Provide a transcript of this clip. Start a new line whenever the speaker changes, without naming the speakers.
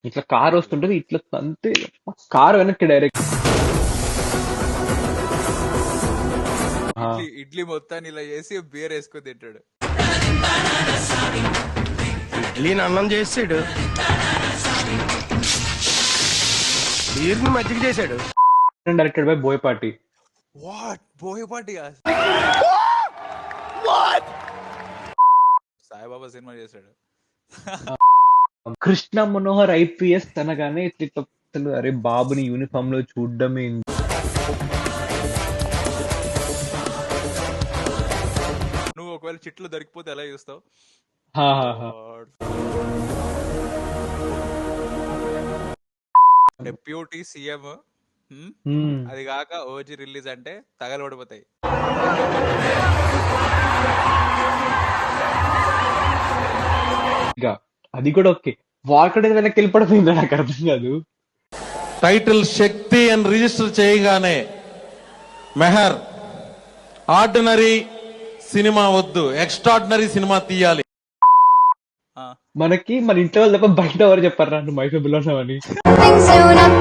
ఇట్లా కార్ వస్తుంటది ఇట్లా అంతే, కార్ వెనక్కి డైరెక్ట్.
ఇడ్లీ ఇడ్లీ మొత్తాన్ని ఇలా చేసి బీర్ వేసుకొని తింటాడు.
ఇడ్లీని అన్నం చేసాడు, బీర్ని మజ్జిగ చేశాడు.
Directed by Boyapati.
What Boyapati Saibaba cinema చేశాడు.
కృష్ణ మనోహర్ ఐపీఎస్ అనగానే ఇట్లా అసలు అరే బాబుని యూనిఫామ్ లో చూడడమే.
నువ్వు ఒకవేళ చిట్లు దొరికిపోతే ఎలా చూస్తావు? డెప్యూటీ సీఎం, అది కాక ఓజీ రిలీజ్ అంటే తగలబడిపోతాయి.
అది కూడా ఓకే, వాకడే వెనక్కి వెళ్ళిపడిపోయింది, నాకు అర్థం కాదు.
టైటిల్ శక్తి అని రిజిస్టర్ చేయగానే మెహర్ ఆర్డినరీ సినిమా వద్దు, ఎక్స్ట్రాడినరీ సినిమా తీయాలి.
మనకి మన ఇంట్లో వాళ్ళు తప్ప బయట ఎవరు చెప్పారు నువ్వు మైసూర్ బిల్లాని.
Soon I'm